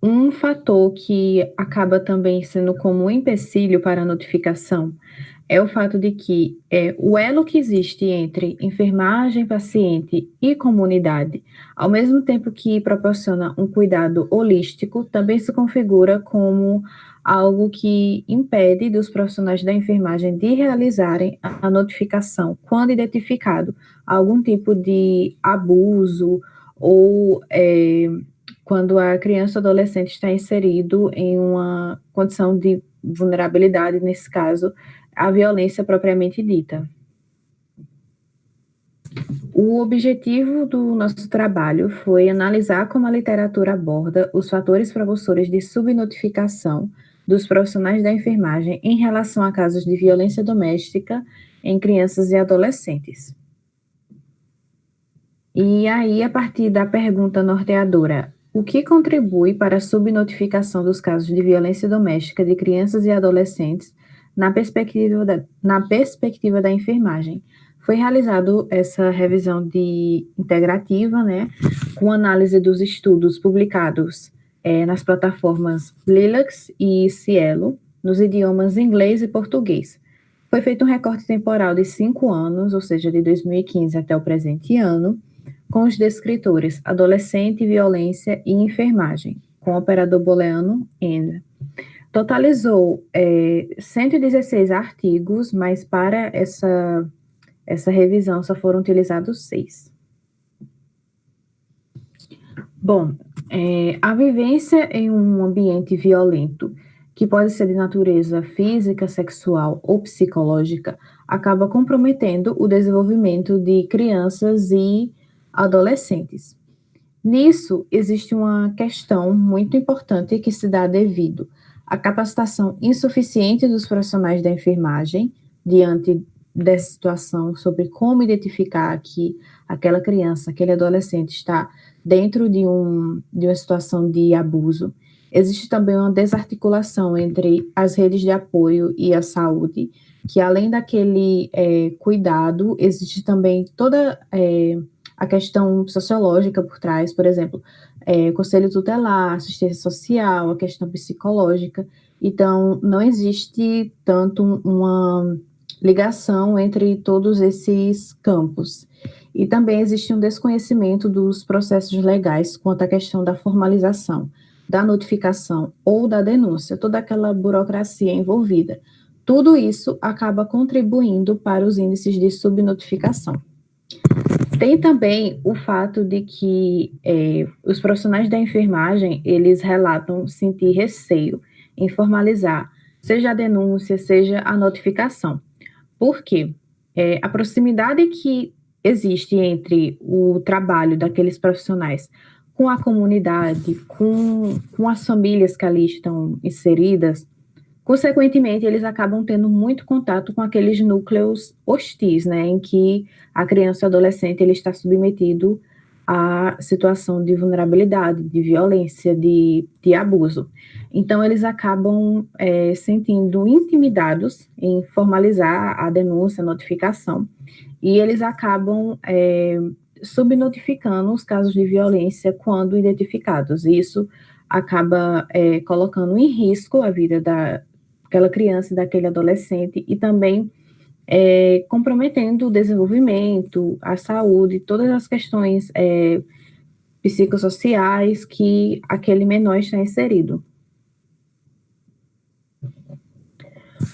um fator que acaba também sendo como um empecilho para a notificação é o fato de que o elo que existe entre enfermagem, paciente e comunidade, ao mesmo tempo que proporciona um cuidado holístico, também se configura como algo que impede dos profissionais da enfermagem de realizarem a notificação quando identificado algum tipo de abuso ou quando a criança ou adolescente está inserido em uma condição de vulnerabilidade, nesse caso, a violência propriamente dita. O objetivo do nosso trabalho foi analisar como a literatura aborda os fatores propulsores de subnotificação dos profissionais da enfermagem em relação a casos de violência doméstica em crianças e adolescentes. E aí, a partir da pergunta norteadora, o que contribui para a subnotificação dos casos de violência doméstica de crianças e adolescentes, na perspectiva da enfermagem. Foi realizado essa revisão integrativa, né, com análise dos estudos publicados nas plataformas Lilacs e Cielo, nos idiomas inglês e português. Foi feito um recorte temporal de 5 anos, ou seja, de 2015 até o presente ano, com os descritores adolescente, violência e enfermagem, com o operador booleano AND. Totalizou 116 artigos, mas para essa revisão só foram utilizados 6. Bom, a vivência em um ambiente violento, que pode ser de natureza física, sexual ou psicológica, acaba comprometendo o desenvolvimento de crianças e adolescentes. Nisso, existe uma questão muito importante que se dá devido à capacitação insuficiente dos profissionais da enfermagem diante dessa situação sobre como identificar que aquela criança, aquele adolescente está dentro de uma situação de abuso. Existe também uma desarticulação entre as redes de apoio e a saúde, que além daquele cuidado, existe também toda a questão sociológica por trás, por exemplo, conselho tutelar, assistência social, a questão psicológica. Então, não existe tanto uma ligação entre todos esses campos. E também existe um desconhecimento dos processos legais quanto à questão da formalização, da notificação ou da denúncia, toda aquela burocracia envolvida. Tudo isso acaba contribuindo para os índices de subnotificação. Tem também o fato de que os profissionais da enfermagem, eles relatam sentir receio em formalizar, seja a denúncia, seja a notificação. Por quê? A proximidade que existe entre o trabalho daqueles profissionais com a comunidade, com as famílias que ali estão inseridas, consequentemente, eles acabam tendo muito contato com aqueles núcleos hostis, né, em que a criança e o adolescente ele está submetido à situação de vulnerabilidade, de violência, de abuso. Então, eles acabam sentindo intimidados em formalizar a denúncia, a notificação, e eles acabam subnotificando os casos de violência quando identificados. Isso acaba colocando em risco a vida daquela criança e daquele adolescente e também comprometendo o desenvolvimento, a saúde, todas as questões psicossociais que aquele menor está inserido.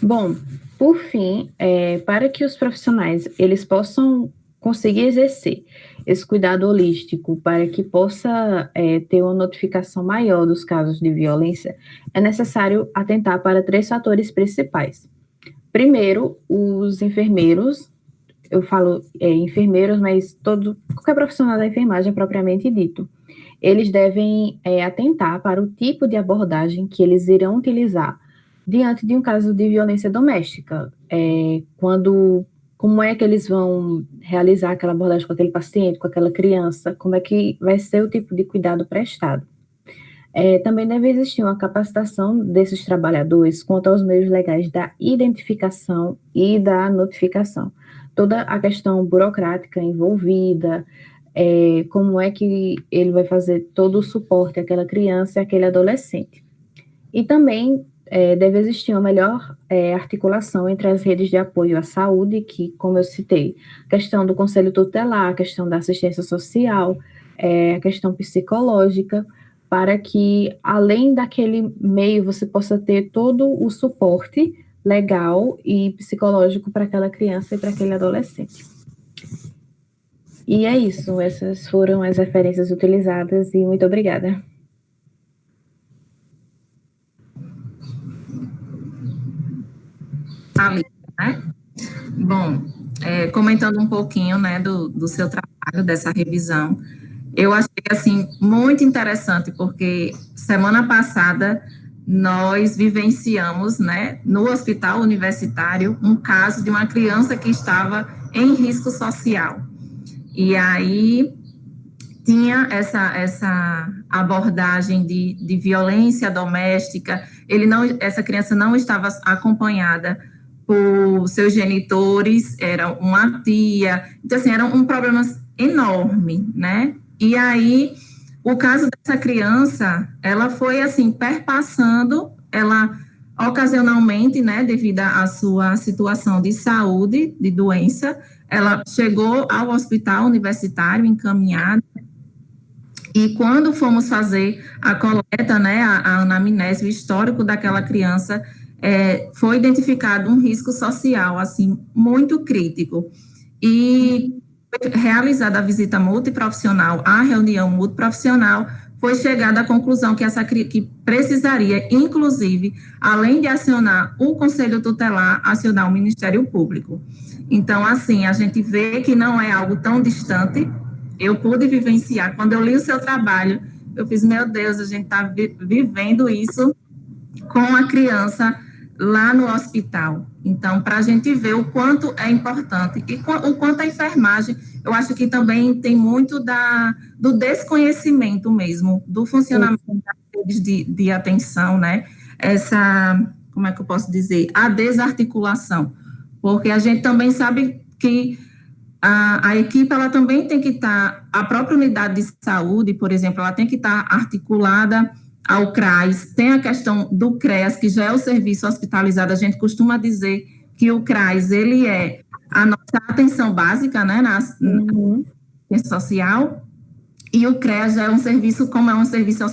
Bom, por fim, para que os profissionais eles possam conseguir exercer esse cuidado holístico para que possa ter uma notificação maior dos casos de violência, é necessário atentar para 3 fatores principais. Primeiro, os enfermeiros, eu falo enfermeiros, mas qualquer profissional da enfermagem propriamente dito, eles devem atentar para o tipo de abordagem que eles irão utilizar diante de um caso de violência doméstica, como é que eles vão realizar aquela abordagem com aquele paciente, com aquela criança, como é que vai ser o tipo de cuidado prestado. Também deve existir uma capacitação desses trabalhadores quanto aos meios legais da identificação e da notificação. Toda a questão burocrática envolvida, como é que ele vai fazer todo o suporte àquela criança e àquele adolescente. E também deve existir uma melhor articulação entre as redes de apoio à saúde, que, como eu citei, a questão do conselho tutelar, a questão da assistência social, a questão psicológica, para que, além daquele meio, você possa ter todo o suporte legal e psicológico para aquela criança e para aquele adolescente. E é isso, essas foram as referências utilizadas e muito obrigada. Né? Bom, comentando um pouquinho, né, do seu trabalho, dessa revisão, eu achei, assim, muito interessante, porque semana passada nós vivenciamos, né, no hospital universitário, um caso de uma criança que estava em risco social. E aí tinha essa abordagem de violência doméstica, essa criança não estava acompanhada por seus genitores, era uma tia. Então, assim, era um problema enorme, né? E aí, o caso dessa criança, ela foi, assim, perpassando, ela ocasionalmente, né, devido à sua situação de saúde, de doença, ela chegou ao hospital universitário encaminhada, e quando fomos fazer a coleta, né, a anamnese, o histórico daquela criança, foi identificado um risco social, assim, muito crítico. E realizada a visita multiprofissional, a reunião multiprofissional, foi chegada à conclusão que precisaria, inclusive, além de acionar o Conselho Tutelar, acionar o Ministério Público. Então, assim, a gente vê que não é algo tão distante. Eu pude vivenciar. Quando eu li o seu trabalho, eu fiz, meu Deus, a gente está vivendo isso com a criança lá no hospital. Então, para a gente ver o quanto é importante e o quanto a enfermagem, eu acho que também tem muito do desconhecimento mesmo, do funcionamento das redes de atenção, né? Como é que eu posso dizer? A desarticulação. Porque a gente também sabe que a equipe, ela também tem que estar, a própria unidade de saúde, por exemplo, ela tem que estar articulada ao CRAS, tem a questão do CREAS, que já é o serviço hospitalizado, a gente costuma dizer que o CRAS, ele é a nossa atenção básica, né, na assistência social, e o CREAS já é um serviço, como é um serviço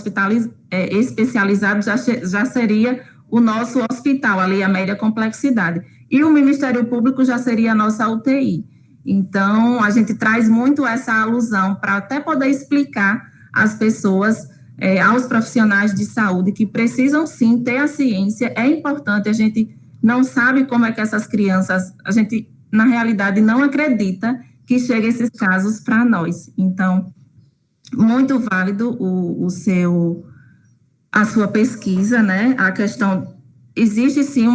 especializado, já seria o nosso hospital, ali a média complexidade, e o Ministério Público já seria a nossa UTI. Então, a gente traz muito essa alusão para até poder explicar às pessoas, aos profissionais de saúde, que precisam sim ter a ciência, é importante, a gente não sabe como é que essas crianças, a gente, na realidade, não acredita que cheguem esses casos para nós. Então, muito válido a sua pesquisa, né? A questão, existe sim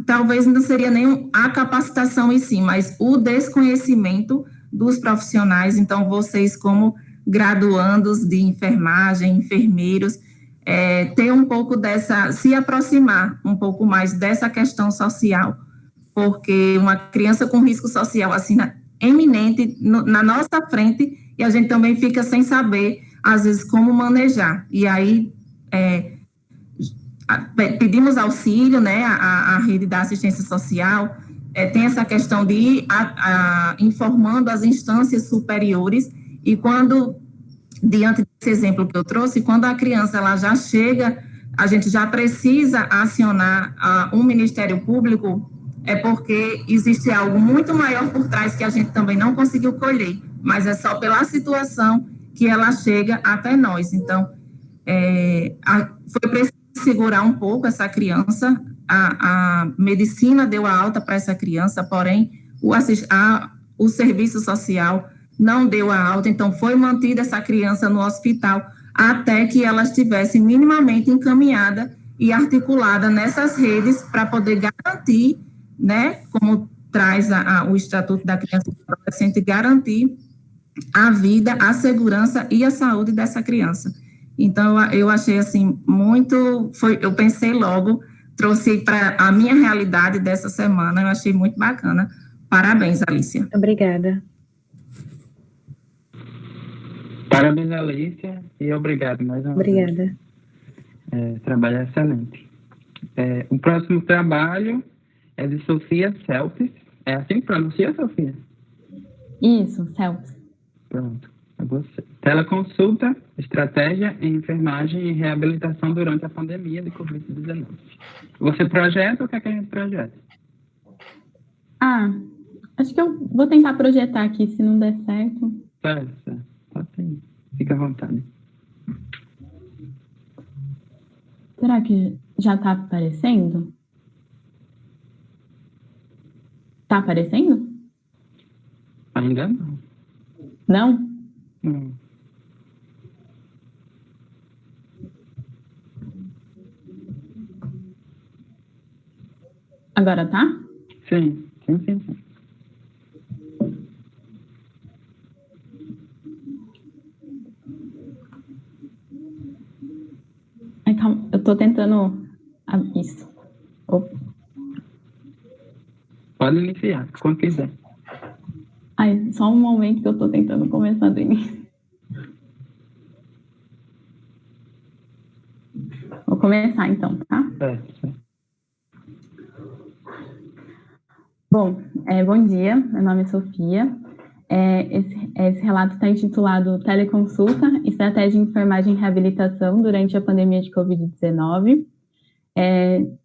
talvez não seria nem a capacitação em si, mas o desconhecimento dos profissionais. Então, vocês como graduandos de enfermagem, enfermeiros, ter um pouco se aproximar um pouco mais dessa questão social, porque uma criança com risco social, assim, eminente, na nossa frente, e a gente também fica sem saber, às vezes, como manejar. E aí, pedimos auxílio, né, a rede da assistência social, tem essa questão de ir informando as instâncias superiores, e quando, diante desse exemplo que eu trouxe, quando a criança ela já chega, a gente já precisa acionar um Ministério Público, porque existe algo muito maior por trás que a gente também não conseguiu colher, mas é só pela situação que ela chega até nós. Então, foi preciso segurar um pouco essa criança, a medicina deu a alta para essa criança, porém, o serviço social não deu a alta, então foi mantida essa criança no hospital até que ela estivesse minimamente encaminhada e articulada nessas redes para poder garantir, né, como traz o Estatuto da Criança e do Adolescente, garantir a vida, a segurança e a saúde dessa criança. Então, eu achei, assim, eu pensei logo, trouxe para a minha realidade dessa semana, eu achei muito bacana. Parabéns, Alicia. Obrigada. Parabéns, Alicia, e obrigado mais uma vez. Obrigada. Trabalho excelente. O próximo trabalho é de Sofia Selfis. É assim que pronuncia, Sofia? Isso, Selfis. Pronto, é você. Teleconsulta, estratégia em enfermagem e reabilitação durante a pandemia de Covid-19. Você projeta ou o que é que a gente projeta? Acho que eu vou tentar projetar aqui, se não der certo. Certo. Pode ser. Fica à vontade. Será que já está aparecendo? Está aparecendo? Ainda não. Não? Não. Agora tá? Sim. Ai, calma, eu tô tentando... isso. Opa. Pode iniciar, quando quiser. Ai, só um momento que eu estou tentando começar do início. Vou começar então, tá? Certo. Bom, bom dia, meu nome é Sofia. Esse relato está intitulado Teleconsulta, Estratégia de Enfermagem e Reabilitação durante a pandemia de Covid-19,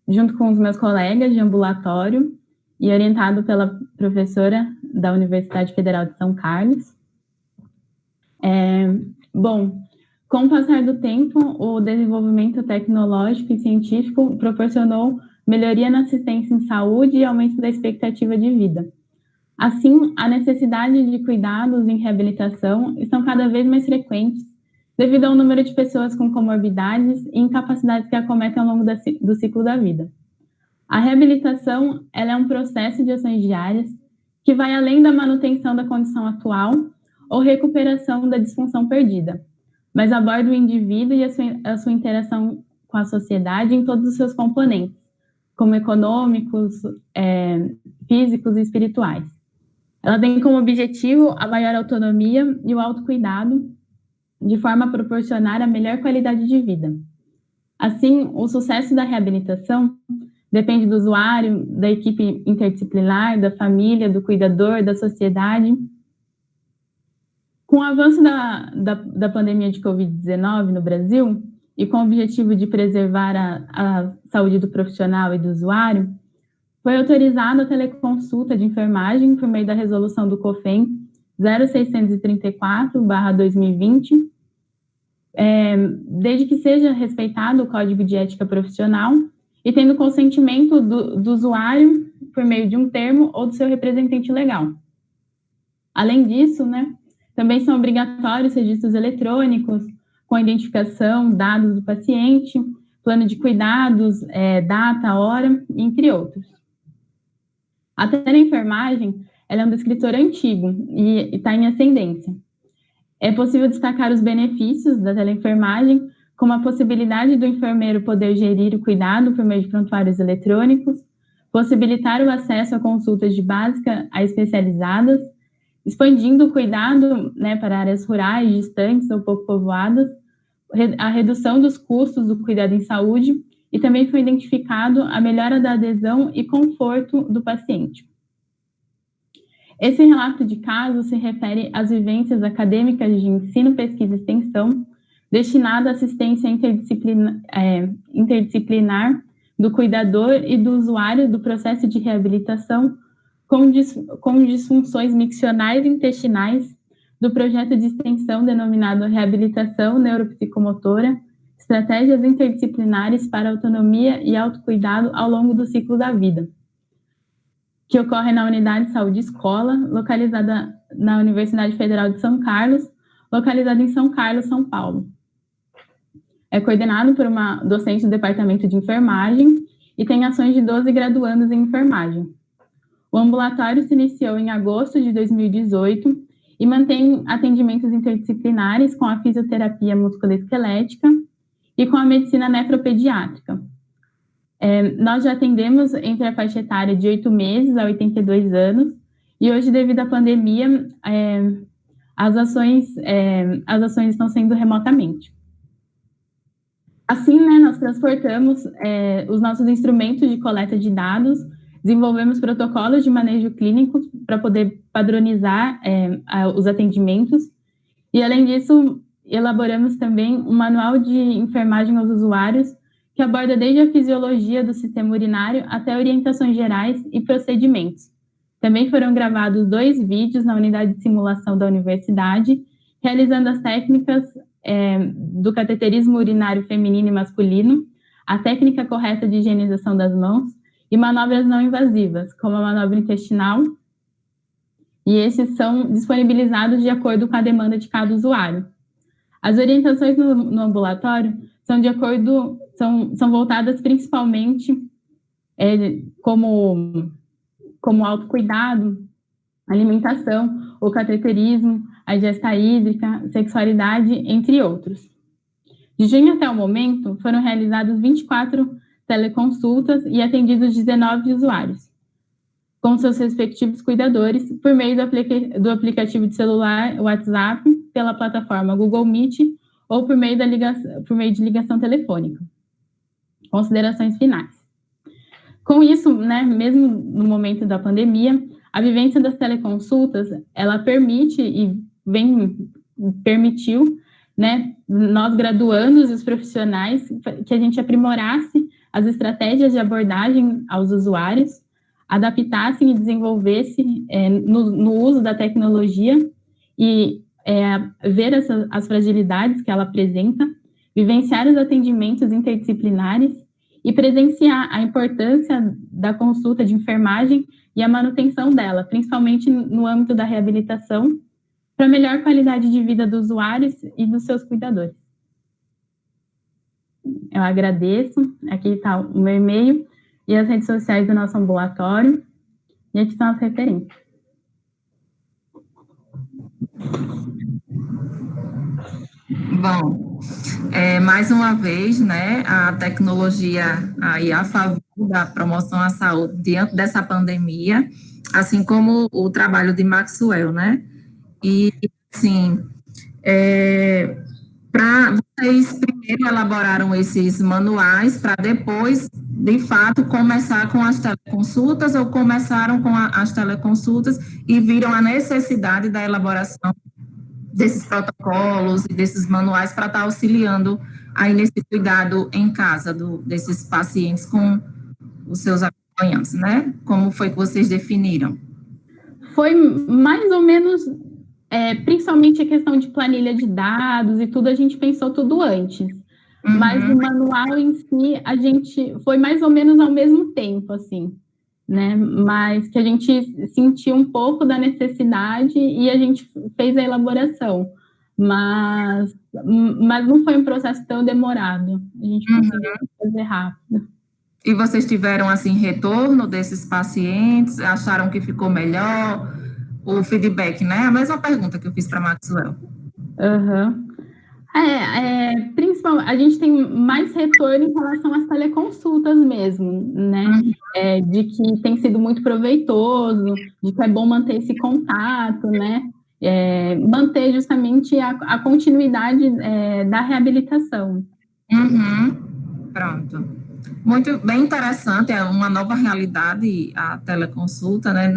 junto com os meus colegas de ambulatório e orientado pela professora da Universidade Federal de São Carlos. Bom, com o passar do tempo, o desenvolvimento tecnológico e científico proporcionou melhoria na assistência em saúde e aumento da expectativa de vida. Assim, a necessidade de cuidados em reabilitação estão cada vez mais frequentes devido ao número de pessoas com comorbidades e incapacidades que acometem ao longo do ciclo da vida. A reabilitação ela é um processo de ações diárias que vai além da manutenção da condição atual ou recuperação da disfunção perdida, mas aborda o indivíduo e a sua interação com a sociedade em todos os seus componentes, como econômicos, físicos e espirituais. Ela tem como objetivo a maior autonomia e o autocuidado, de forma a proporcionar a melhor qualidade de vida. Assim, o sucesso da reabilitação depende do usuário, da equipe interdisciplinar, da família, do cuidador, da sociedade. Com o avanço da pandemia de Covid-19 no Brasil, e com o objetivo de preservar a saúde do profissional e do usuário, foi autorizada a teleconsulta de enfermagem por meio da resolução do COFEN 0634/2020, desde que seja respeitado o Código de Ética Profissional e tendo consentimento do usuário por meio de um termo ou do seu representante legal. Além disso, também são obrigatórios registros eletrônicos com identificação, dados do paciente, plano de cuidados, data, hora, entre outros. A teleenfermagem ela é um descritor antigo e está em ascendência. É possível destacar os benefícios da teleenfermagem, como a possibilidade do enfermeiro poder gerir o cuidado por meio de prontuários eletrônicos, possibilitar o acesso a consultas de básica a especializadas, expandindo o cuidado para áreas rurais, distantes ou pouco povoadas, a redução dos custos do cuidado em saúde, e também foi identificado a melhora da adesão e conforto do paciente. Esse relato de caso se refere às vivências acadêmicas de ensino, pesquisa e extensão, destinada à assistência interdisciplinar do cuidador e do usuário do processo de reabilitação com disfunções miccionais e intestinais do projeto de extensão denominado Reabilitação Neuropsicomotora, Estratégias Interdisciplinares para Autonomia e Autocuidado ao longo do ciclo da vida, que ocorre na Unidade de Saúde Escola, localizada na Universidade Federal de São Carlos, localizada em São Carlos, São Paulo. É coordenado por uma docente do Departamento de Enfermagem e tem ações de 12 graduandos em enfermagem. O ambulatório se iniciou em agosto de 2018 e mantém atendimentos interdisciplinares com a fisioterapia musculoesquelética e com a medicina nefropediátrica. Nós já atendemos entre a faixa etária de 8 meses a 82 anos, e hoje, devido à pandemia, as ações estão sendo remotamente. Assim, nós transportamos os nossos instrumentos de coleta de dados, desenvolvemos protocolos de manejo clínico para poder padronizar os atendimentos, e, além disso, elaboramos também um manual de enfermagem aos usuários, que aborda desde a fisiologia do sistema urinário até orientações gerais e procedimentos. Também foram gravados 2 vídeos na unidade de simulação da universidade, realizando as técnicas do cateterismo urinário feminino e masculino, a técnica correta de higienização das mãos e manobras não invasivas, como a manobra intestinal, e esses são disponibilizados de acordo com a demanda de cada usuário. As orientações no ambulatório são voltadas principalmente como autocuidado, alimentação, o cateterismo, a ingesta hídrica, sexualidade, entre outros. De junho até o momento, foram realizadas 24 teleconsultas e atendidos 19 usuários. com seus respectivos cuidadores por meio do aplicativo de celular WhatsApp, pela plataforma Google Meet ou por meio de ligação telefônica. Considerações finais. Com isso, né, mesmo no momento da pandemia, a vivência das teleconsultas, ela permitiu, né, nós graduandos e os profissionais, que a gente aprimorasse as estratégias de abordagem aos usuários, adaptassem e desenvolvessem no uso da tecnologia e ver as fragilidades que ela apresenta, vivenciar os atendimentos interdisciplinares e presenciar a importância da consulta de enfermagem e a manutenção dela, principalmente no âmbito da reabilitação, para melhor qualidade de vida dos usuários e dos seus cuidadores. Eu agradeço. Aqui está o meu e-mail e as redes sociais do nosso ambulatório. E aqui estão as referências. Bom, mais uma vez, né, a tecnologia aí a favor da promoção à saúde diante dessa pandemia, assim como o trabalho de Maxwell, né? E, assim, vocês primeiro elaboraram esses manuais para depois, de fato, começar com as teleconsultas ou começaram com as teleconsultas e viram a necessidade da elaboração desses protocolos e desses manuais para estar auxiliando aí nesse cuidado em casa desses pacientes com os seus acompanhantes, né? Como foi que vocês definiram? Foi mais ou menos, principalmente a questão de planilha de dados e tudo, a gente pensou tudo antes. Uhum. Mas o manual em si, a gente foi mais ou menos ao mesmo tempo, assim, né? Mas que a gente sentiu um pouco da necessidade e a gente fez a elaboração. Mas não foi um processo tão demorado. A gente conseguiu fazer rápido. E vocês tiveram, assim, retorno desses pacientes? Acharam que ficou melhor? O feedback, né? A mesma pergunta que eu fiz para Maxwell. Principalmente, a gente tem mais retorno em relação às teleconsultas mesmo, né? De que tem sido muito proveitoso, de que é bom manter esse contato, né? Manter justamente a continuidade da reabilitação. Pronto. Muito bem interessante, é uma nova realidade a teleconsulta, né?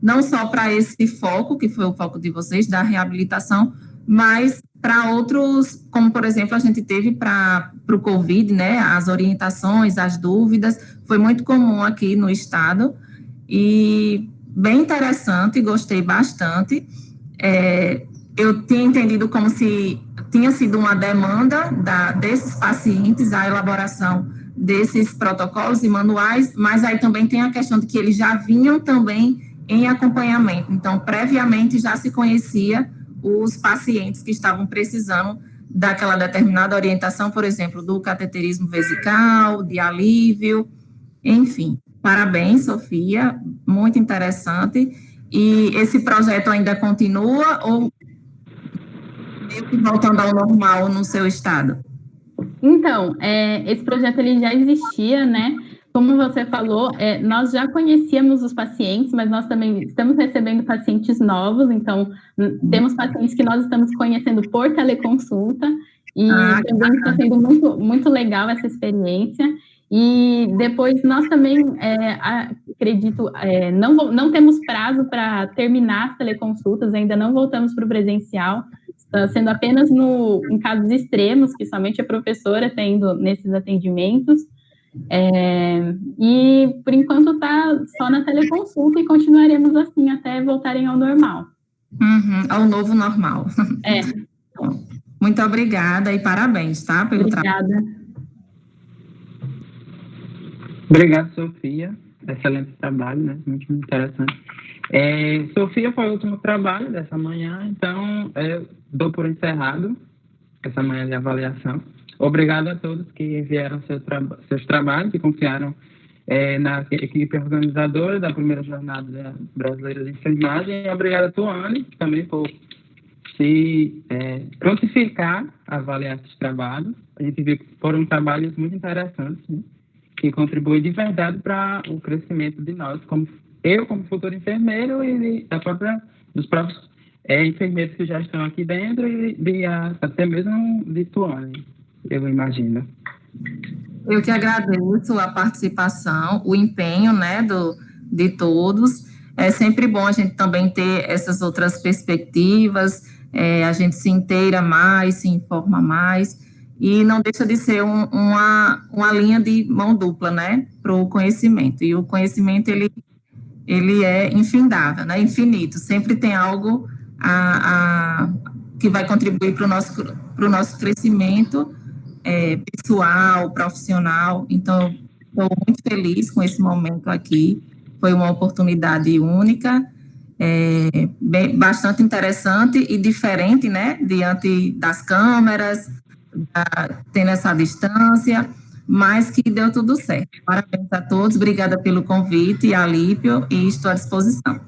Não só para esse foco, que foi o foco de vocês, da reabilitação, mas para outros, como por exemplo a gente teve para o COVID, né? As orientações, as dúvidas, foi muito comum aqui no estado e bem interessante, gostei bastante. Eu tinha entendido como se tinha sido uma demanda desses pacientes, a elaboração desses protocolos e manuais, mas aí também tem a questão de que eles já vinham também em acompanhamento. Então, previamente já se conhecia os pacientes que estavam precisando daquela determinada orientação, por exemplo, do cateterismo vesical, de alívio, enfim. Parabéns, Sofia, muito interessante. E esse projeto ainda continua ou meio que voltando ao normal no seu estado? Então, esse projeto ele já existia, né? Como você falou, nós já conhecíamos os pacientes, mas nós também estamos recebendo pacientes novos, então temos pacientes que nós estamos conhecendo por teleconsulta, e também está sendo muito, muito legal essa experiência. E depois nós também, acredito, não temos prazo para terminar as teleconsultas, ainda não voltamos para o presencial, está sendo apenas em casos extremos, que somente a professora está indo nesses atendimentos. E por enquanto está só na teleconsulta e continuaremos assim até voltarem ao normal. Ao novo normal. Muito obrigada e parabéns, tá? Pelo trabalho. Obrigado, Sofia. Excelente trabalho, né? Muito interessante. Sofia, foi o último trabalho dessa manhã, então dou por encerrado essa manhã de avaliação. Obrigado a todos que enviaram seus trabalhos e confiaram na equipe organizadora da primeira jornada brasileira de enfermagem. E obrigado a Tuane também por se prontificar a avaliar esses trabalhos. A gente viu que foram trabalhos muito interessantes, né, que contribuem de verdade para o crescimento de nós como eu como futuro enfermeiro e dos próprios enfermeiros que já estão aqui dentro e até mesmo de Tuane, eu imagino. Eu que agradeço a participação, o empenho, né, de todos. É sempre bom a gente também ter essas outras perspectivas, a gente se inteira mais, se informa mais, e não deixa de ser uma linha de mão dupla, né, para o conhecimento. E o conhecimento, ele é infindável, né, infinito. Sempre tem algo que vai contribuir para o nosso crescimento pessoal, profissional. Então, estou muito feliz com esse momento aqui. Foi uma oportunidade única, bastante interessante e diferente, né, diante das câmeras, tendo essa distância, mas que deu tudo certo. Parabéns a todos, obrigada pelo convite, Alípio, e estou à disposição.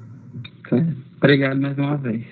Obrigado mais uma vez.